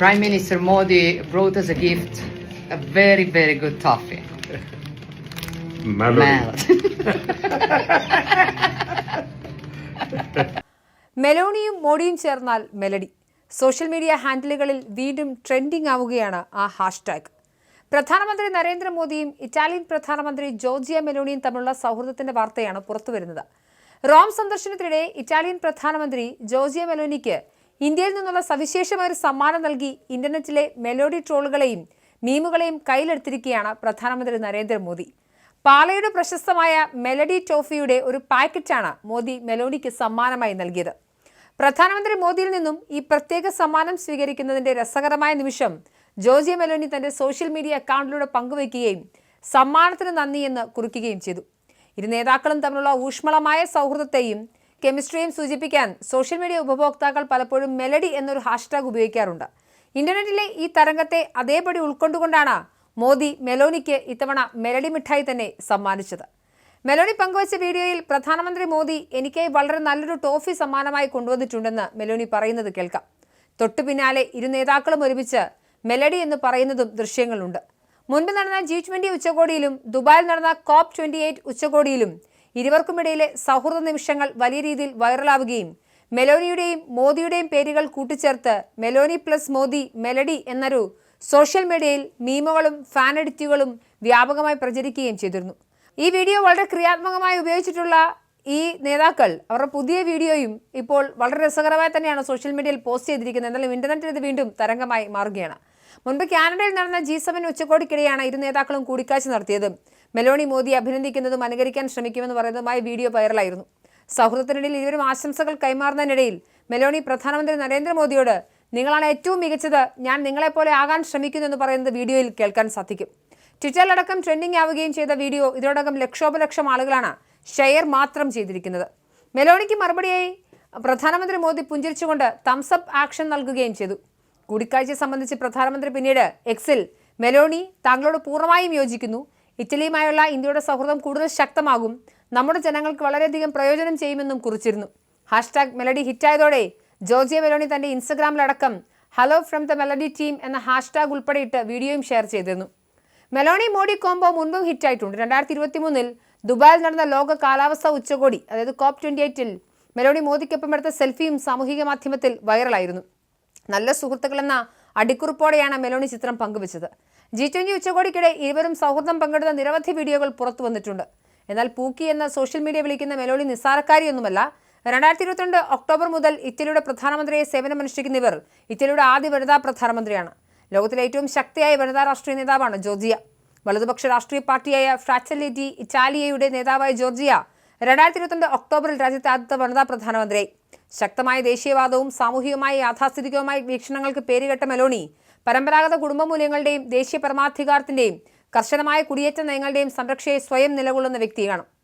Prime Minister Modi brought us a gift, a very, very good toffee. മെലോണിയും മോഡിയും ചേർന്നാൽ melody. Social media ഹാൻഡിലുകളിൽ വീണ്ടും trending ആവുകയാണ് ആ hashtag. പ്രധാനമന്ത്രി നരേന്ദ്രമോദിയും ഇറ്റാലിയൻ പ്രധാനമന്ത്രി ജോർജിയ മെലോണിയും തമ്മിലുള്ള സൗഹൃദത്തിന്റെ വാർത്തയാണ് പുറത്തുവരുന്നത്. റോം സന്ദർശനത്തിനിടെ ഇറ്റാലിയൻ പ്രധാനമന്ത്രി ജോർജിയ മെലോണിക്ക് ഇന്ത്യയിൽ നിന്നുള്ള സവിശേഷമായ ഒരു സമ്മാനം നൽകി ഇന്റർനെറ്റിലെ മെലോഡി ട്രോളുകളെയും മീമുകളെയും കയ്യിലെടുത്തിരിക്കുകയാണ് പ്രധാനമന്ത്രി നരേന്ദ്രമോദി. പാലയുടെ പ്രശസ്തമായ മെലഡി ടോഫിയുടെ ഒരു പാക്കറ്റാണ് മോദി മെലോണിക്ക് സമ്മാനമായി നൽകിയത്. പ്രധാനമന്ത്രി മോദിയിൽ നിന്നും ഈ പ്രത്യേക സമ്മാനം സ്വീകരിക്കുന്നതിന്റെ രസകരമായ നിമിഷം ജോർജിയ മെലോണി തന്റെ സോഷ്യൽ മീഡിയ അക്കൗണ്ടിലൂടെ പങ്കുവയ്ക്കുകയും സമ്മാനത്തിന് നന്ദിയെന്ന് കുറിക്കുകയും ചെയ്തു. ഇരു നേതാക്കളും തമ്മിലുള്ള ഊഷ്മളമായ സൗഹൃദത്തെയും കെമിസ്ട്രിയും സൂചിപ്പിക്കാൻ സോഷ്യൽ മീഡിയ ഉപഭോക്താക്കൾ പലപ്പോഴും മെലഡി എന്നൊരു ഹാഷ്ടാഗ് ഉപയോഗിക്കാറുണ്ട്. ഇന്റർനെറ്റിലെ ഈ തരംഗത്തെ അതേപടി ഉൾക്കൊണ്ടുകൊണ്ടാണ് മോദി മെലോണിക്ക് ഇത്തവണ മെലഡി മിഠായി തന്നെ സമ്മാനിച്ചത്. മെലോണി പങ്കുവച്ച വീഡിയോയിൽ പ്രധാനമന്ത്രി മോദി എനിക്കായി വളരെ നല്ലൊരു ടോഫി സമ്മാനമായി കൊണ്ടുവന്നിട്ടുണ്ടെന്ന് മെലോണി പറയുന്നത് കേൾക്കാം. തൊട്ടു പിന്നാലെ ഇരു നേതാക്കളും ഒരുമിച്ച് മെലഡി എന്ന് പറയുന്നതും ദൃശ്യങ്ങളുണ്ട്. മുൻപ് നടന്ന G20 ഉച്ചകോടിയിലും ദുബായിൽ നടന്ന COP28 ഉച്ചകോടിയിലും ഇരുവർക്കുമിടയിലെ സൗഹൃദ നിമിഷങ്ങൾ വലിയ രീതിയിൽ വൈറലാവുകയും മെലോണിയുടെയും മോദിയുടെയും പേരുകൾ കൂട്ടിച്ചേർത്ത് മെലോണി പ്ലസ് മോദി മെലഡി എന്നൊരു സോഷ്യൽ മീഡിയയിൽ മീമുകളും ഫാൻ എഡിറ്റുകളും വ്യാപകമായി പ്രചരിക്കുകയും ചെയ്തിരുന്നു. ഈ വീഡിയോ വളരെ ക്രിയാത്മകമായി ഉപയോഗിച്ചിട്ടുള്ള ഈ നേതാക്കൾ അവരുടെ പുതിയ വീഡിയോയും ഇപ്പോൾ വളരെ രസകരമായി തന്നെയാണ് സോഷ്യൽ മീഡിയയിൽ പോസ്റ്റ് ചെയ്തിരിക്കുന്നത്. എന്നാലും ഇന്റർനെറ്റിൽ ഇത് വീണ്ടും തരംഗമായി മാറുകയാണ്. മുൻപ് കാനഡയിൽ നടന്ന G7 ഉച്ചകോടിക്കിടെയാണ് ഇരു നേതാക്കളും കൂടിക്കാഴ്ച നടത്തിയത്. മെലോണി മോദിയെ അഭിനന്ദിക്കുന്നതും അനുകരിക്കാൻ ശ്രമിക്കുമെന്ന് പറയുന്നതുമായ വീഡിയോ വൈറലായിരുന്നു. സൗഹൃദത്തിനിടയിൽ ഇരുവരും ആശംസകൾ കൈമാറുന്നതിനിടയിൽ മെലോണി പ്രധാനമന്ത്രി നരേന്ദ്രമോദിയോട് നിങ്ങളാണ് ഏറ്റവും മികച്ചത്, ഞാൻ നിങ്ങളെപ്പോലെ ആകാൻ ശ്രമിക്കുന്നു എന്ന് പറയുന്നത് വീഡിയോയിൽ കേൾക്കാൻ സാധിക്കും. ട്വിറ്ററിലടക്കം ട്രെൻഡിംഗ് ആവുകയും ചെയ്ത വീഡിയോ ഇതിനോടകം ലക്ഷോപലക്ഷം ആളുകളാണ് ഷെയർ മാത്രം ചെയ്തിരിക്കുന്നത്. മെലോണിക്ക് മറുപടിയായി പ്രധാനമന്ത്രി മോദി പുഞ്ചിരിച്ചുകൊണ്ട് തംസ് അപ്പ് ആക്ഷൻ നൽകുകയും ചെയ്തു. കൂടിക്കാഴ്ച സംബന്ധിച്ച് പ്രധാനമന്ത്രി പിന്നീട് എക്സിൽ മെലോണി താങ്കളോട് പൂർണ്ണമായും യോജിക്കുന്നു, ഇറ്റലിയുമായുള്ള ഇന്ത്യയുടെ സൗഹൃദം കൂടുതൽ ശക്തമാകും, നമ്മുടെ ജനങ്ങൾക്ക് വളരെയധികം പ്രയോജനം ചെയ്യുമെന്നും കുറിച്ചിരുന്നു. ഹാഷ്ടാഗ് മെലഡി ഹിറ്റായതോടെ ജോർജിയ മെലോണി തന്റെ ഇൻസ്റ്റഗ്രാമിലടക്കം hello from the melody team എന്ന ഹാഷ്ടാഗ് ഉൾപ്പെടെയിട്ട് വീഡിയോയും ഷെയർ ചെയ്തിരുന്നു. മെലോണി മോഡി കോംബോ മുൻപും ഹിറ്റായിട്ടുണ്ട്. 2023 ദുബായിൽ നടന്ന ലോക കാലാവസ്ഥാ ഉച്ചകോടി അതായത് COP28 മെലോണി മോദിക്കൊപ്പം എടുത്ത സെൽഫിയും സാമൂഹിക മാധ്യമത്തിൽ വൈറലായിരുന്നു. നല്ല സുഹൃത്തുക്കളെന്ന അടിക്കുറിപ്പോടെയാണ് മെലോണി ചിത്രം പങ്കുവച്ചത്. G20 ഉച്ചകോടിക്കിടെ ഇരുവരും സൗഹൃദം പങ്കെടുത്ത നിരവധി വീഡിയോകൾ പുറത്തു വന്നിട്ടുണ്ട്. എന്നാൽ പൂക്കി എന്ന സോഷ്യൽ മീഡിയ വിളിക്കുന്ന മെലോണി നിസ്സാരക്കാരിയൊന്നുമല്ല. 2022 ഒക്ടോബർ മുതൽ ഇറ്റലിയുടെ പ്രധാനമന്ത്രിയെ സേവനമനുഷ്ഠിക്കുന്ന ഇവർ ഇറ്റലിയുടെ ആദ്യ വനിതാ പ്രധാനമന്ത്രിയാണ്. ലോകത്തിലെ ഏറ്റവും ശക്തിയായ വനിതാ രാഷ്ട്രീയ നേതാവാണ് ജോർജിയ. വലതുപക്ഷ രാഷ്ട്രീയ പാർട്ടിയായ ഫ്രാറ്റെല്ലി ഇറ്റാലിയയുടെ നേതാവായ ജോർജിയ 2022 ഒക്ടോബറിൽ രാജ്യത്തെ ആദ്യത്തെ വനിതാ പ്രധാനമന്ത്രിയായി. ശക്തമായ ദേശീയവാദവും സാമൂഹികമായ യാഥാസ്ഥിതികവുമായ വീക്ഷണങ്ങൾക്ക് പേരുകെട്ട മെലോണി പരമ്പരാഗത കുടുംബ മൂല്യങ്ങളുടെയും ദേശീയ പരമാധികാരത്തിന്റെയും കർശനമായ കുടിയേറ്റ നയങ്ങളുടെയും സംരക്ഷയെ സ്വയം നിലകൊള്ളുന്ന വ്യക്തിയാണ്.